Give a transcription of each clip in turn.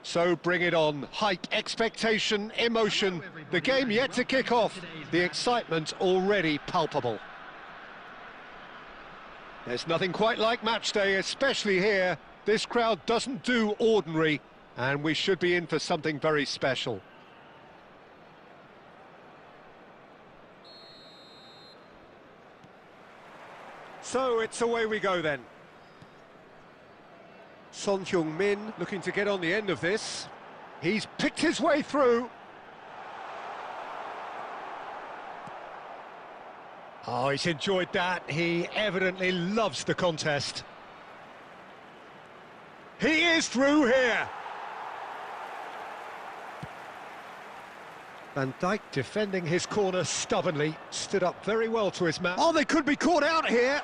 So bring it on. Hype, expectation, emotion. The game yet to kick off. The excitement already palpable. There's nothing quite like match day, especially here. This crowd doesn't do ordinary, and we should be in for something very special. So it's away we go then. Son Heung-min looking to get on the end of this. He's picked his way through. Oh, he's enjoyed that. He evidently loves the contest. He is through here. Van Dijk defending his corner stubbornly. Stood up very well to his man. Oh, they could be caught out here.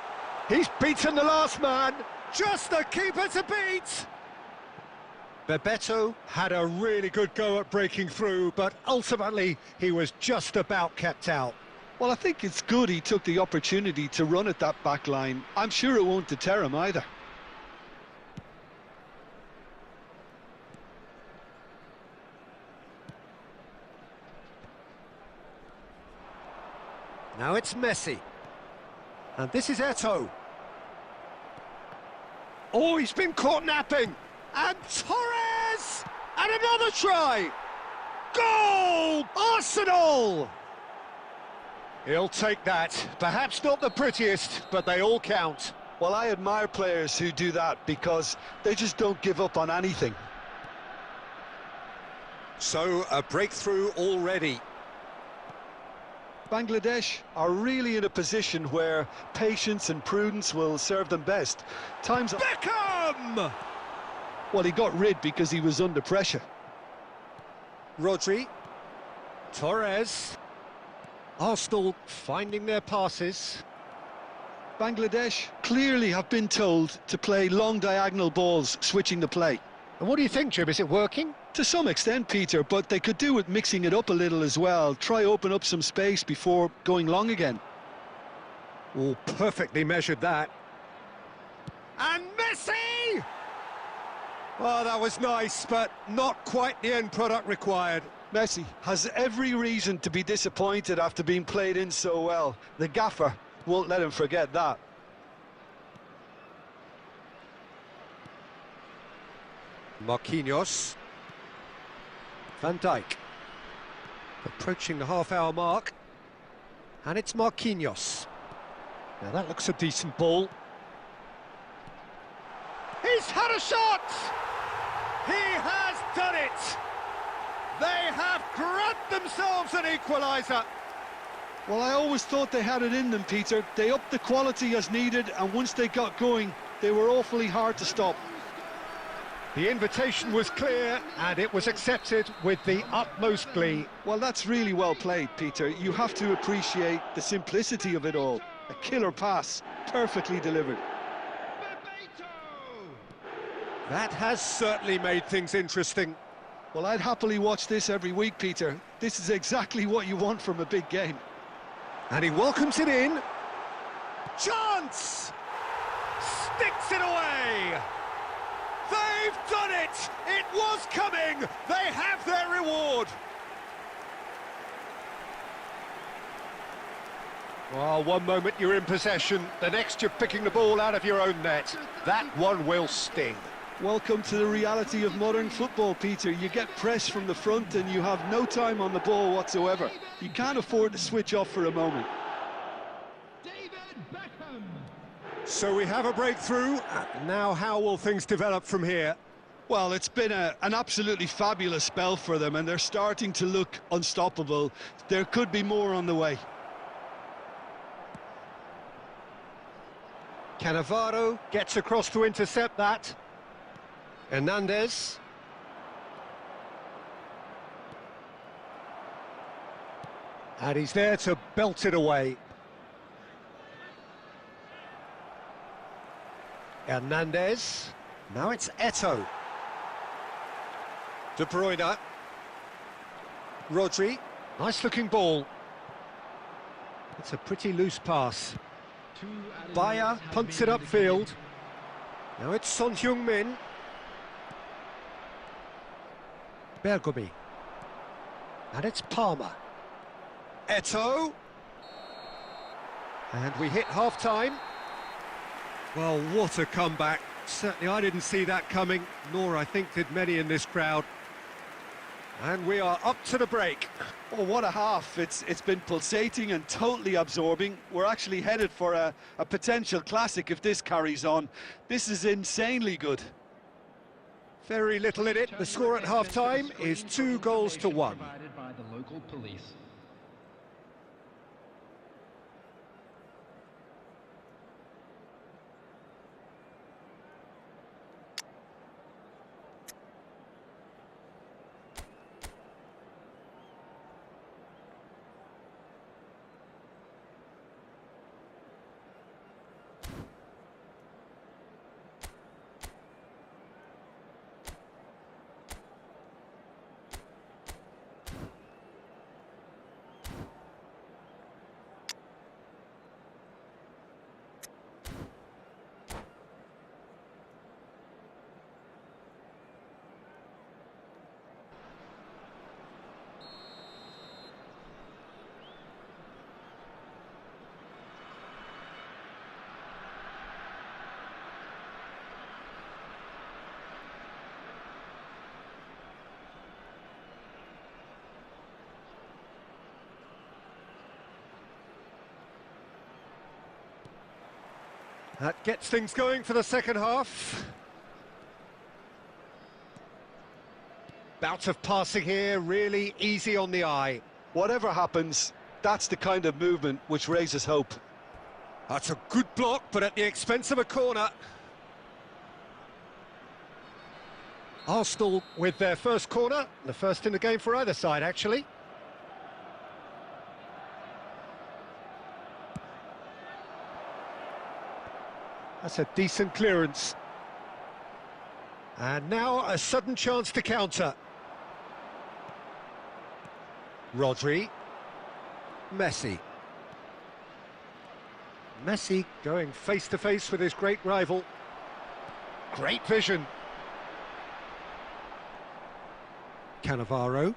He's beaten the last man. Just the keeper to beat! Bebeto had a really good go at breaking through, but ultimately he was just about kept out. Well, I think it's good he took the opportunity to run at that back line. I'm sure it won't deter him either. Now it's Messi. And this is Eto'o. Oh, he's been caught napping! And Torres! And another try! Goal! Arsenal! He'll take that. Perhaps not the prettiest, but they all count. Well, I admire players who do that because they just don't give up on anything. So, a breakthrough already. Bangladesh are really in a position where patience and prudence will serve them best. Time's up. Beckham! Well, he got rid because he was under pressure. Rodri. Torres. Arsenal finding their passes. Bangladesh clearly have been told to play long diagonal balls, switching the play. And what do you think, Jim? Is it working? To some extent, Peter, but they could do with mixing it up a little as well. Try open up some space before going long again. Oh, perfectly measured that. And Messi! Oh, that was nice, but not quite the end product required. Messi has every reason to be disappointed after being played in so well. The gaffer won't let him forget that. Marquinhos. Van Dijk. Approaching the half-hour mark. And it's Marquinhos. Now that looks a decent ball. He's had a shot! He has done it! They have grabbed themselves an equaliser. Well, I always thought they had it in them, Peter. They upped the quality as needed, and once they got going, they were awfully hard to stop. The invitation was clear, and it was accepted with the utmost glee. Well, that's really well played, Peter. You have to appreciate the simplicity of it all. A killer pass, perfectly delivered. That has certainly made things interesting. Well, I'd happily watch this every week, Peter. This is exactly what you want from a big game. And he welcomes it in. Chance! Sticks it away! They've done it! It was coming! They have their reward! Well, one moment you're in possession, the next you're picking the ball out of your own net. That one will sting. Welcome to the reality of modern football, Peter. You get pressed from the front and you have no time on the ball whatsoever. You can't afford to switch off for a moment. So we have a breakthrough. Now how will things develop from here? Well, it's been an absolutely fabulous spell for them, and they're starting to look unstoppable. There could be more on the way. Cannavaro gets across to intercept that. Hernandez. And he's there to belt it away. Hernandez. Now it's Eto'o. De Bruyne. Rodri. Nice looking ball. It's a pretty loose pass. Bayer punts it upfield. Now it's Son Heung-min. Bergomi. And it's Palmer. Eto'o. And we hit half-time. Well, what a comeback. Certainly I didn't see that coming, nor I think did many in this crowd. And we are up to the break. Oh, what a half. It's been pulsating and totally absorbing. We're actually headed for a potential classic if this carries on. This is insanely good. Very little in it. The score at half-time is 2-1. By the local police. That gets things going for the second half. Bout of passing here, really easy on the eye. Whatever happens, that's the kind of movement which raises hope. That's a good block, but at the expense of a corner. Arsenal with their first corner, the first in the game for either side, actually. That's a decent clearance. And now a sudden chance to counter. Rodri. Messi. Messi going face-to-face with his great rival. Great vision. Cannavaro.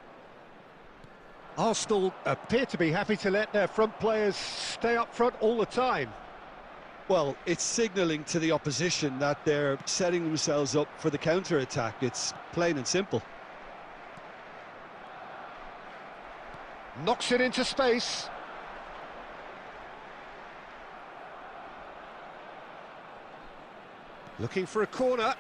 Arsenal appear to be happy to let their front players stay up front all the time. Well, it's signalling to the opposition that they're setting themselves up for the counter-attack. It's plain and simple. Knocks it into space. Looking for a corner.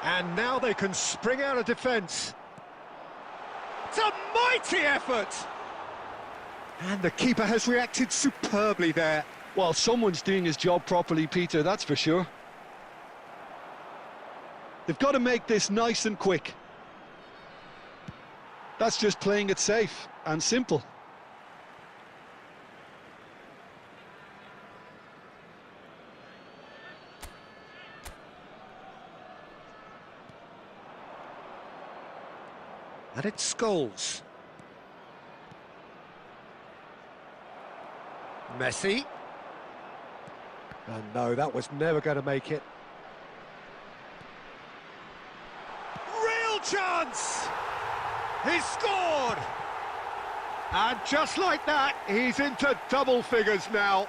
And now they can spring out of defence. It's a mighty effort! And the keeper has reacted superbly there. Well, someone's doing his job properly, Peter, that's for sure. They've got to make this nice and quick. That's just playing it safe and simple. And it's Scholes. Messi. Oh no, that was never going to make it. Real chance! He's scored! And just like that, he's into double figures now.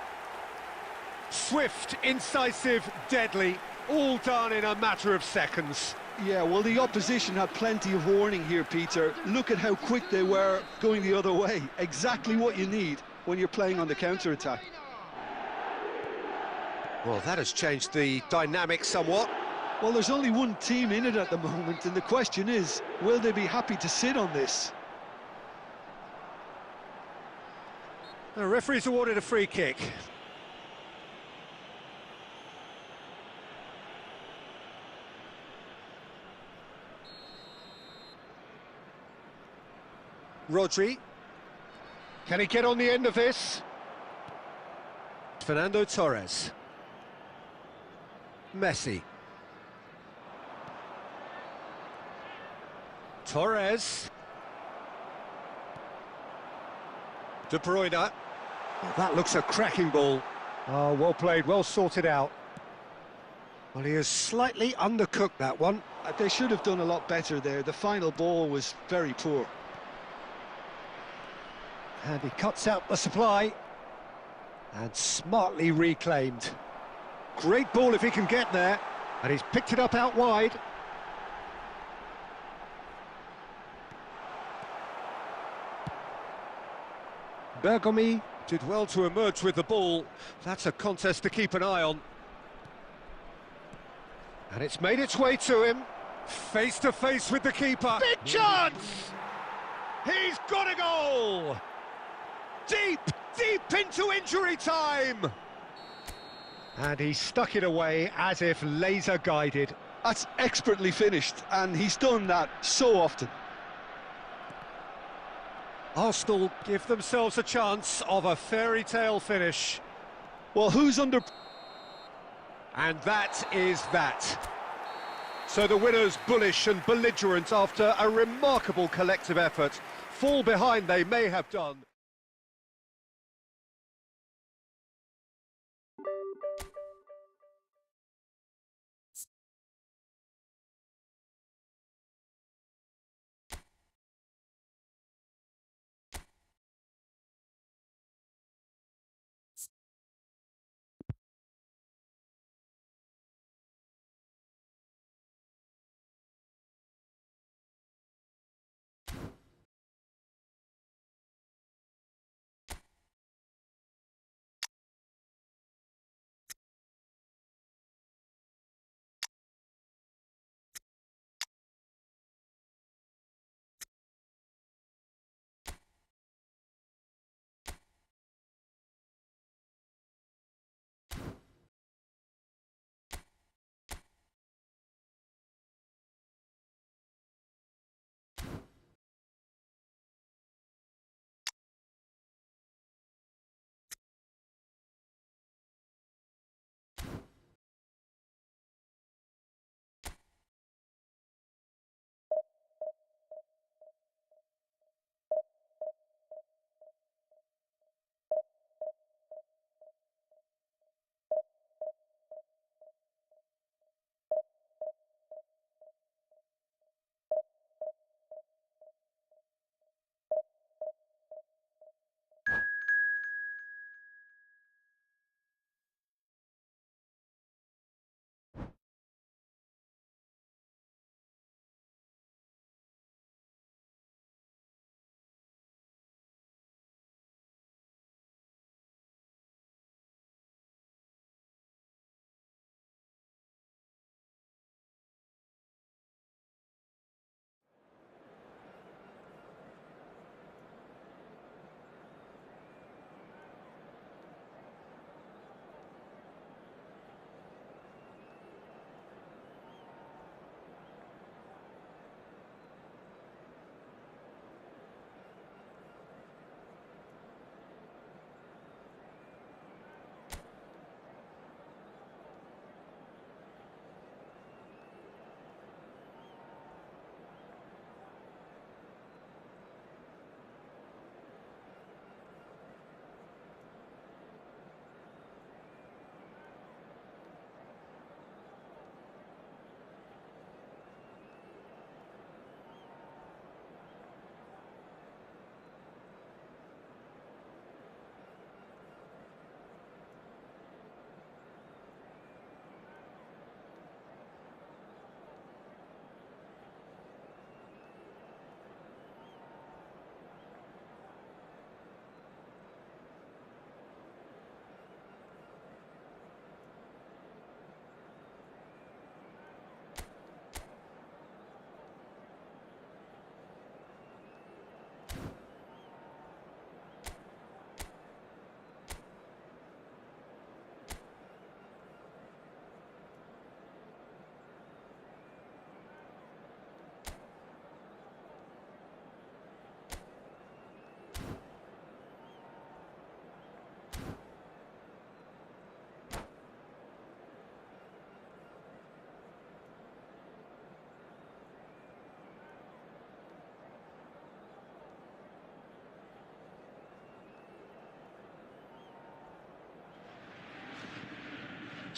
Swift, incisive, deadly, all done in a matter of seconds. Yeah, well, the opposition had plenty of warning here, Peter. Look at how quick they were going the other way. Exactly what you need when you're playing on the counter-attack. Well, that has changed the dynamic somewhat. Well, there's only one team in it at the moment, and the question is, will they be happy to sit on this? The referee's awarded a free kick. Rodri. Can he get on the end of this? Fernando Torres. Messi. Torres. De Bruyne. Oh, that looks a cracking ball. Oh, well played, well sorted out. Well, he has slightly undercooked that one. They should have done a lot better there. The final ball was very poor. And he cuts out the supply. And smartly reclaimed. Great ball if he can get there. And he's picked it up out wide. Bergomi did well to emerge with the ball. That's a contest to keep an eye on. And it's made its way to him. Face to face with the keeper. Big chance! He's got a goal! Deep into injury time! And he stuck it away as if laser guided. That's expertly finished, and he's done that so often. Arsenal give themselves a chance of a fairy tale finish. Well, who's under... And that is that. So the winners bullish and belligerent after a remarkable collective effort. Fall behind they may have done.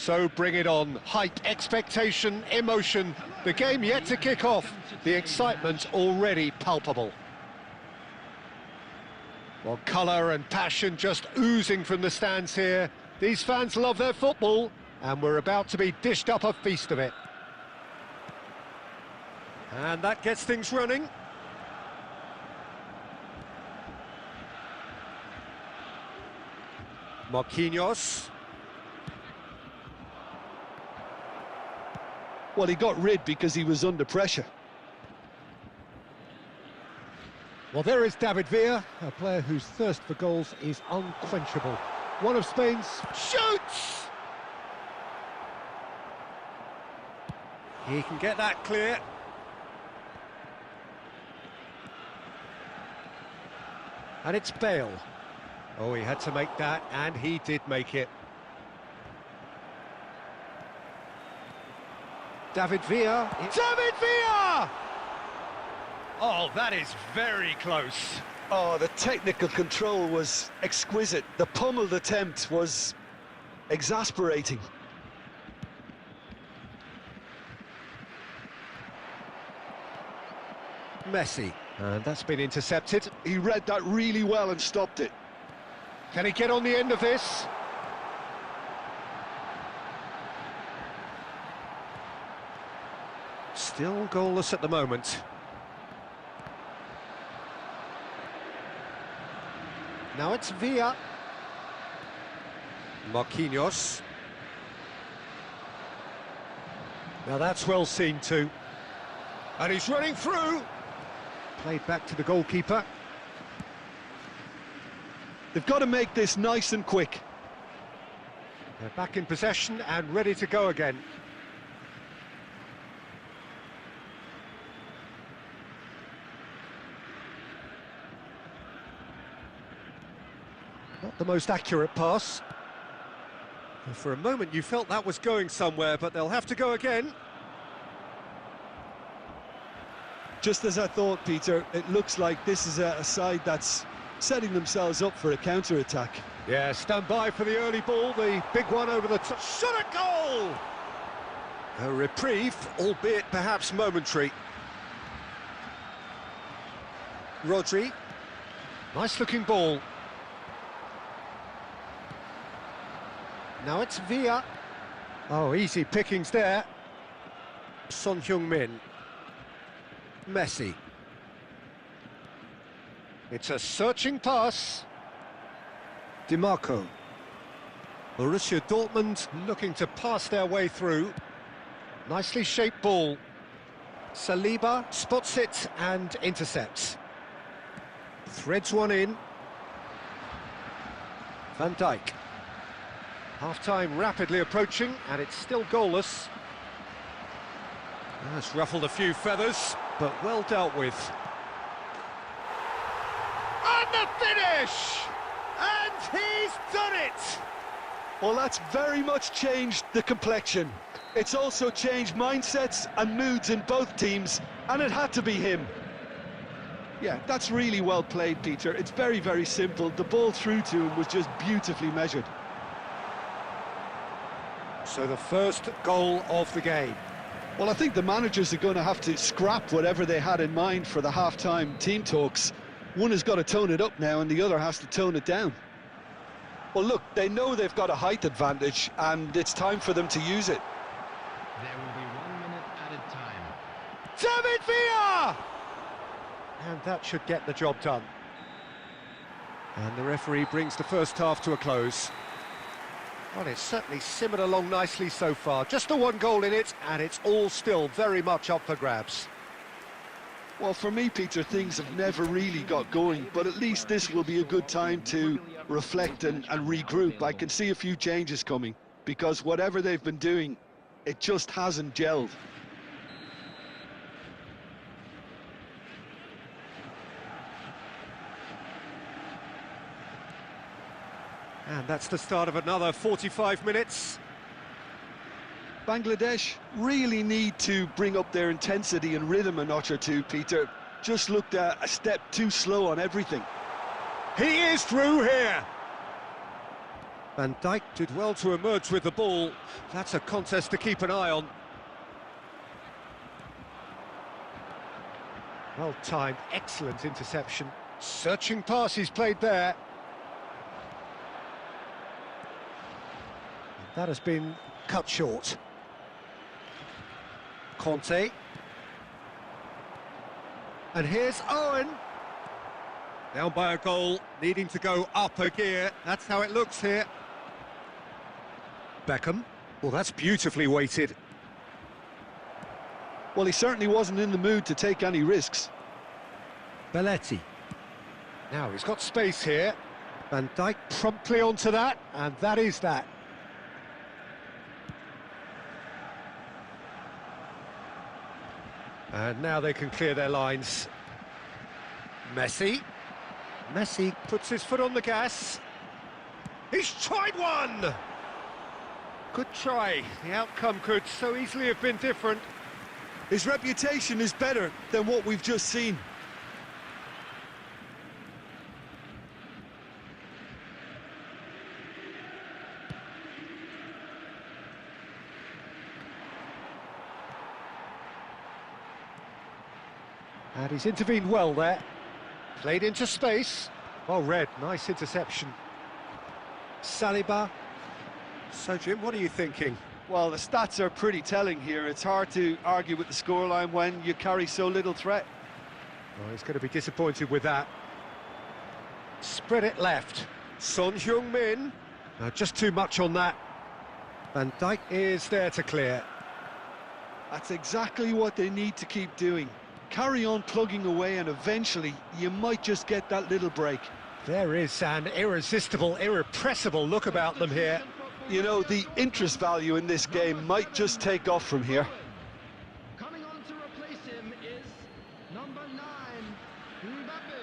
So bring it on. Hype, expectation, emotion. The game yet to kick off. The excitement already palpable. Well, colour and passion just oozing from the stands here. These fans love their football, and we're about to be dished up a feast of it. And that gets things running. Marquinhos. Well, he got rid because he was under pressure. Well, there is David Villa, a player whose thirst for goals is unquenchable. One of Spain's shoots! He can get that clear. And it's Bale. Oh, he had to make that, and he did make it. David Villa. David Villa! Oh, that is very close. Oh, the technical control was exquisite. The pummeled attempt was exasperating. Messi, and that's been intercepted. He read that really well and stopped it. Can he get on the end of this? Still goalless at the moment. Now it's Villa. Marquinhos. Now that's well seen too. And he's running through. Played back to the goalkeeper. They've got to make this nice and quick. They're back in possession and ready to go again. Not the most accurate pass. For a moment you felt that was going somewhere, but they'll have to go again. Just as I thought, Peter, it looks like this is a side that's setting themselves up for a counter-attack. Yeah, stand by for the early ball, the big one over the top. Shot a goal! A reprieve, albeit perhaps momentary. Rodri. Nice-looking ball. Now it's Villa. Oh, easy pickings there. Son Heung-min. Messi. It's a searching pass. DiMarco. Borussia Dortmund looking to pass their way through. Nicely shaped ball. Saliba spots it and intercepts. Threads one in. Van Dijk. Half-time rapidly approaching, and it's still goalless. That's ruffled a few feathers, but well dealt with. And the finish! And he's done it! Well, that's very much changed the complexion. It's also changed mindsets and moods in both teams, and it had to be him. Yeah, that's really well played, Peter. It's very, very simple. The ball through to him was just beautifully measured. So the first goal of the game. Well, I think the managers are going to have to scrap whatever they had in mind for the half-time team talks. One has got to tone it up now and the other has to tone it down. Well, look, they know they've got a height advantage and it's time for them to use it. There will be 1 minute added time. David Villa! And that should get the job done. And the referee brings the first half to a close. Well, it's certainly simmered along nicely so far. Just the one goal in it, and it's all still very much up for grabs. Well, for me, Peter, things have never really got going, but at least this will be a good time to reflect and regroup. I can see a few changes coming, because whatever they've been doing, it just hasn't gelled. And that's the start of another 45 minutes. Bangladesh really need to bring up their intensity and rhythm a notch or two, Peter. Just looked a step too slow on everything. He is through here. Van Dijk did well to emerge with the ball. That's a contest to keep an eye on. Well timed, excellent interception. Searching pass he's played there. And that has been cut short. Conte. And here's Owen. Down by a goal, needing to go up a gear. That's how it looks here. Beckham. Well, that's beautifully weighted. Well, he certainly wasn't in the mood to take any risks. Belletti. Now he's got space here. Van Dijk promptly onto that, and that is that. And now they can clear their lines. Messi. Messi puts his foot on the gas. He's tried one! Good try. The outcome could so easily have been different. His reputation is better than what we've just seen. And he's intervened well there. Played into space. Well read, nice interception. Saliba. So, Jim, what are you thinking? Well, the stats are pretty telling here. It's hard to argue with the scoreline when you carry so little threat. Oh, he's going to be disappointed with that. Spread it left. Son Heung-min. Just too much on that. Van Dijk is there to clear. That's exactly what they need to keep doing. Carry on plugging away and eventually you might just get that little break. There is an irresistible, irrepressible look about them here. You know, the interest value in this game might just take off from here. Coming on to replace him is number 9, Mbappe.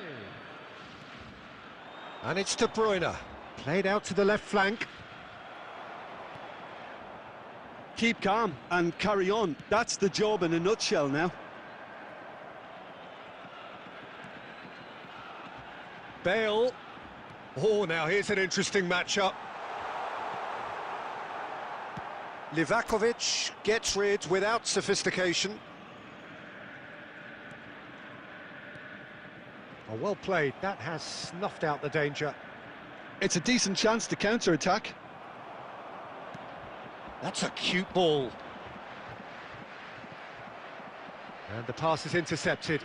And it's De Bruyne. Played out to the left flank. Keep calm and carry on. That's the job in a nutshell now. Bale. Oh, now here's an interesting matchup. Livakovic gets rid without sophistication. Oh, well played. That has snuffed out the danger. It's a decent chance to counter-attack. That's a cute ball. And the pass is intercepted.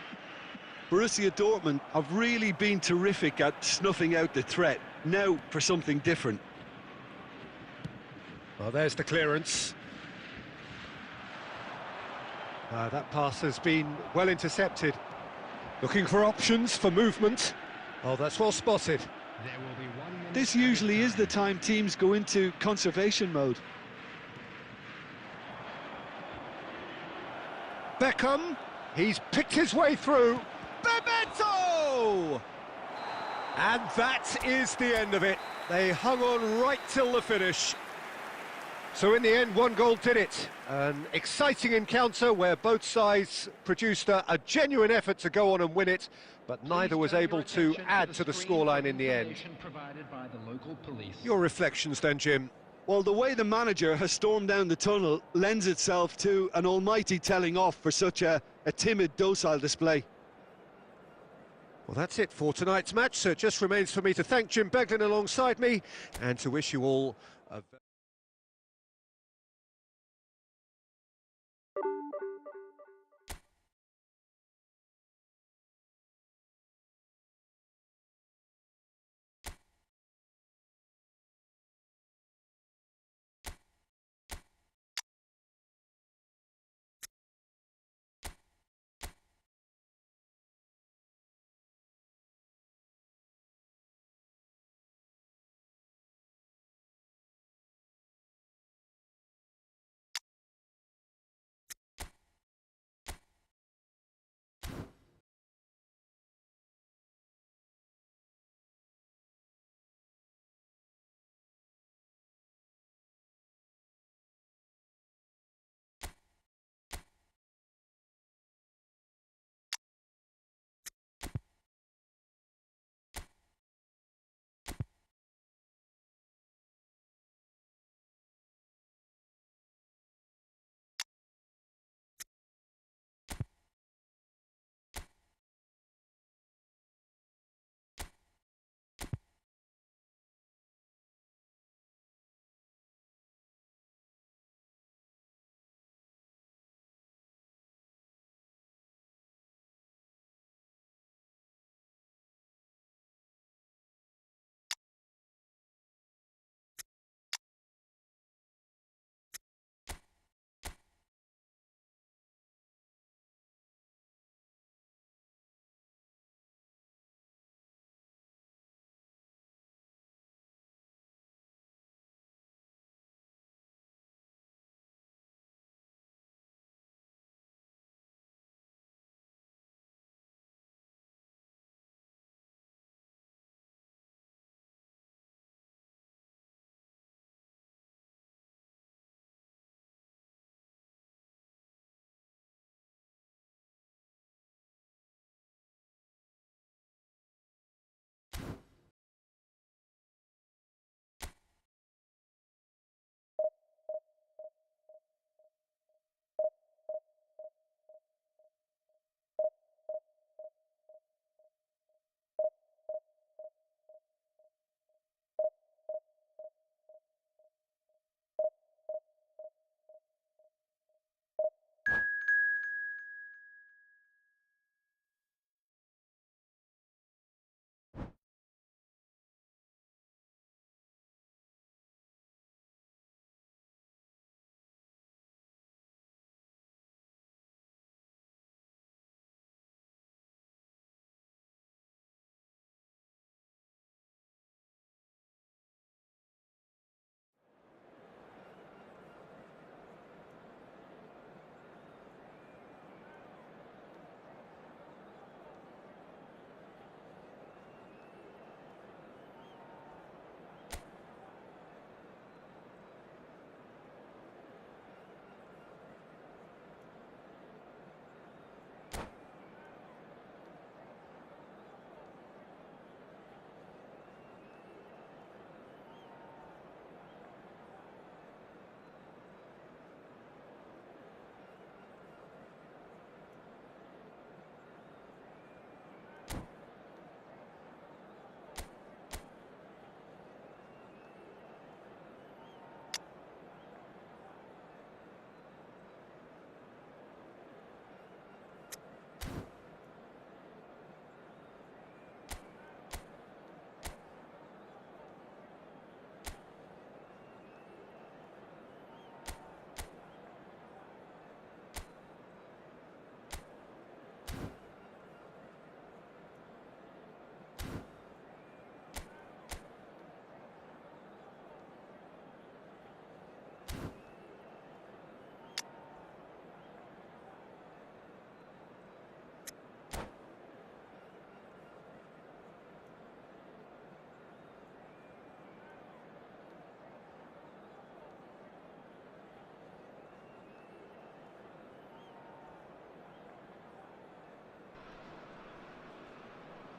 Borussia Dortmund have really been terrific at snuffing out the threat. Now for something different. Well, there's the clearance. That pass has been well intercepted. Looking for options for movement. Oh, that's well spotted. There will be 1 minute. This usually is the time teams go into conservation mode. Beckham, he's picked his way through. Bebeto! And that is the end of it. They hung on right till the finish. So in the end, one goal did it. An exciting encounter where both sides produced a genuine effort to go on and win it, but neither was able to add to the scoreline in the end. Provided by the local police. Your reflections then, Jim? Well, the way the manager has stormed down the tunnel lends itself to an almighty telling off for such a timid, docile display. Well, that's it for tonight's match, so it just remains for me to thank Jim Beglin alongside me and to wish you all a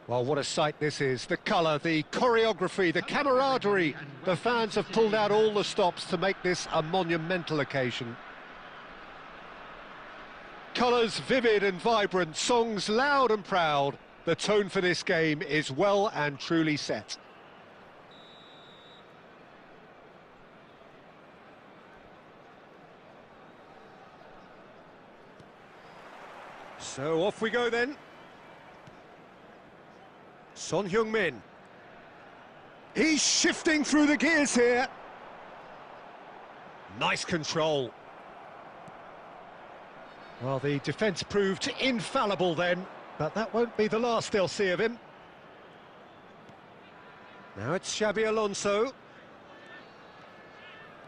Well, what a sight this is. The colour, the choreography, the camaraderie. The fans have pulled out all the stops to make this a monumental occasion. Colours vivid and vibrant, songs loud and proud. The tone for this game is well and truly set. So off we go then. Son Heung-min. He's shifting through the gears here. Nice control. Well, the defence proved infallible then, but that won't be the last they'll see of him. Now it's Xabi Alonso.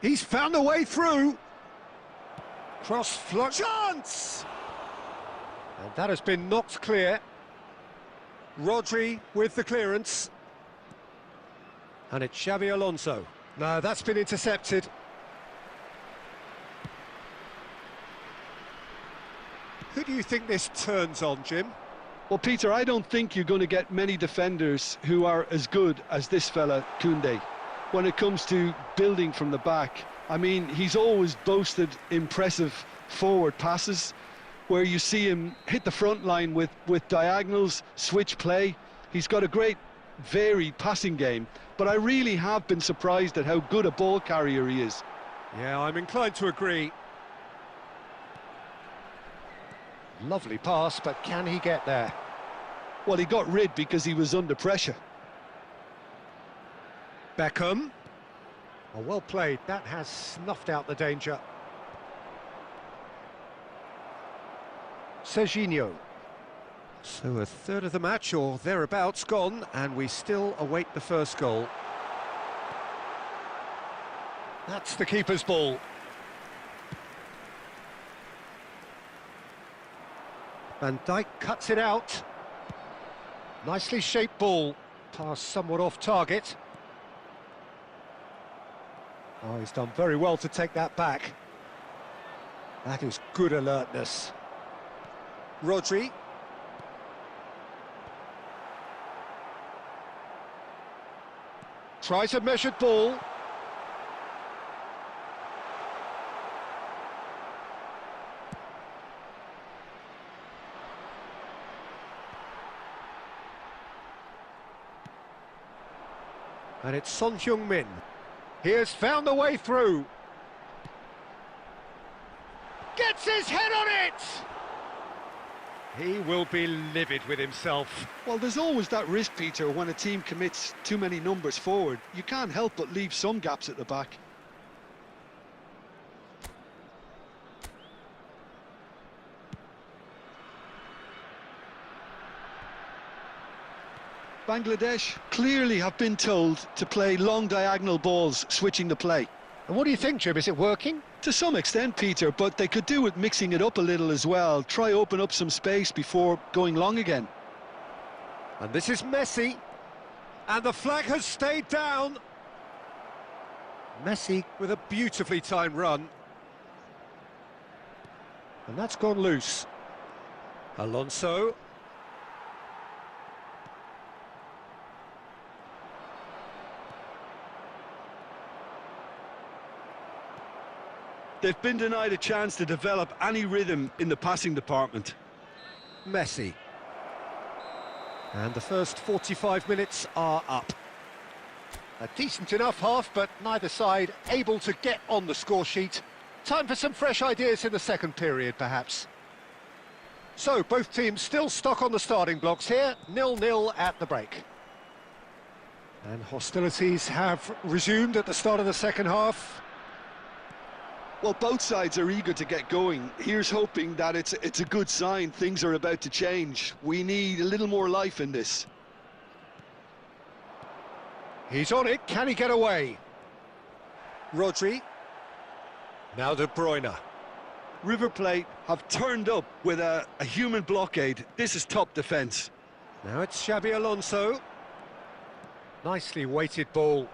He's found a way through. Cross flush. Chance! And that has been knocked clear. Rodri with the clearance. And it's Xabi Alonso. No, that's been intercepted. Who do you think this turns on, Jim? Well, Peter, I don't think you're going to get many defenders who are as good as this fella, Koundé, when it comes to building from the back. I mean, he's always boasted impressive forward passes, where you see him hit the front line with diagonals, switch play. He's got a great, varied passing game, but I really have been surprised at how good a ball carrier he is. Yeah, I'm inclined to agree. Lovely pass, but can he get there? Well, he got rid because he was under pressure. Beckham. Oh, well played. That has snuffed out the danger. Serginho. So a third of the match, or thereabouts, gone, and we still await the first goal. That's the keeper's ball. Van Dijk cuts it out. Nicely shaped ball. Pass somewhat off target. Oh, he's done very well to take that back. That is good alertness. Rodri. Tries a measured ball. And it's Son Heung-min. He has found the way through. Gets his head on it! He will be livid with himself. Well, there's always that risk, Peter, when a team commits too many numbers forward. You can't help but leave some gaps at the back. Bangladesh clearly have been told to play long diagonal balls, switching the play. And what do you think, Jim? Is it working? To some extent, Peter, but they could do with mixing it up a little as well. Try open up some space before going long again. And this is Messi. And the flag has stayed down. Messi with a beautifully timed run. And that's gone loose. Alonso. They've been denied a chance to develop any rhythm in the passing department. Messi. And the first 45 minutes are up. A decent enough half, but neither side able to get on the score sheet. Time for some fresh ideas in the second period, perhaps. So, both teams still stuck on the starting blocks here, 0-0 at the break. And hostilities have resumed at the start of the second half. Well, both sides are eager to get going. Here's hoping that it's a good sign. Things are about to change. We need a little more life in this. He's on it. Can he get away? Rodri. Now De Bruyne. River Plate have turned up with a human blockade. This is top defence. Now it's Xabi Alonso. Nicely weighted ball.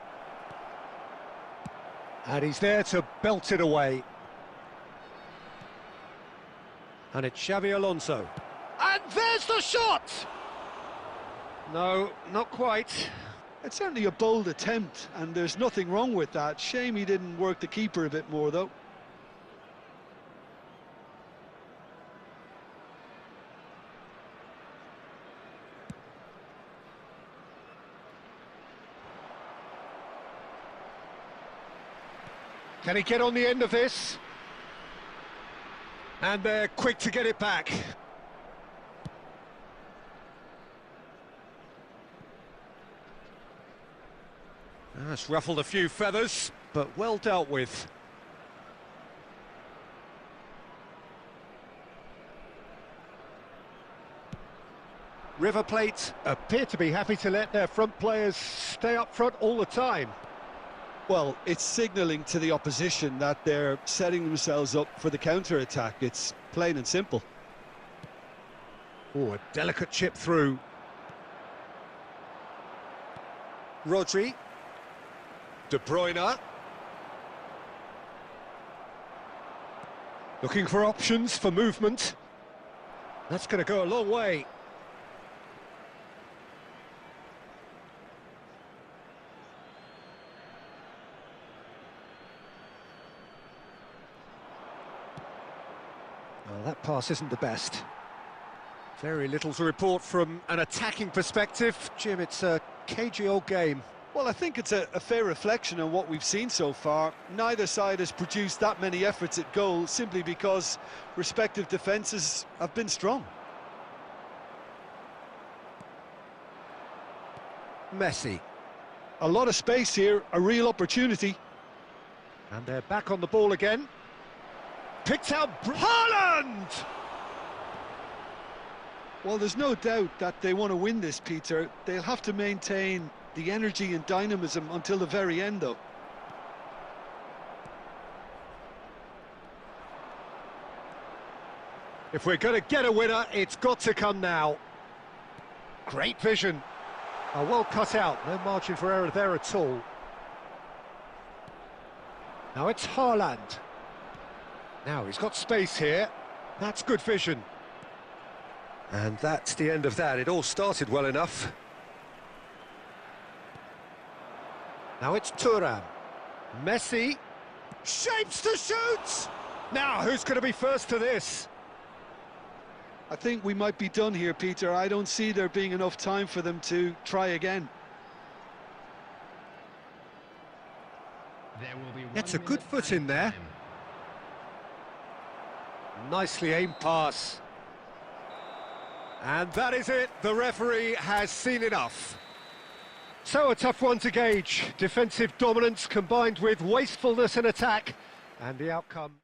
And he's there to belt it away. And it's Xabi Alonso. And there's the shot! No, not quite. It's certainly a bold attempt, and there's nothing wrong with that. Shame he didn't work the keeper a bit more, though. Can he get on the end of this? And they're quick to get it back. That's ruffled a few feathers, but well dealt with. River Plate appear to be happy to let their front players stay up front all the time. Well, it's signalling to the opposition that they're setting themselves up for the counter-attack. It's plain and simple. Oh, a delicate chip through. Rodri. De Bruyne. Looking for options for movement. That's going to go a long way. Well, that pass isn't the best. Very little to report from an attacking perspective. Jim, it's a cagey old game. Well, I think it's a fair reflection on what we've seen so far. Neither side has produced that many efforts at goal simply because respective defences have been strong. Messi. A lot of space here, a real opportunity. And they're back on the ball again. Picked out Haaland! Well, there's no doubt that they want to win this, Peter. They'll have to maintain the energy and dynamism until the very end, though. If we're going to get a winner, it's got to come now. Great vision. Oh, well cut out, no margin for error there at all. Now it's Haaland. Now he's got space here. That's good vision. And that's the end of that. It all started well enough. Now it's Thuram. Messi. Shapes to shoot! Now, who's going to be first to this? I think we might be done here, Peter. I don't see there being enough time for them to try again. There will be That's a good foot in there. Nicely aimed pass. And that is it. The referee has seen enough. So a tough one to gauge. Defensive dominance combined with wastefulness in attack. And the outcome...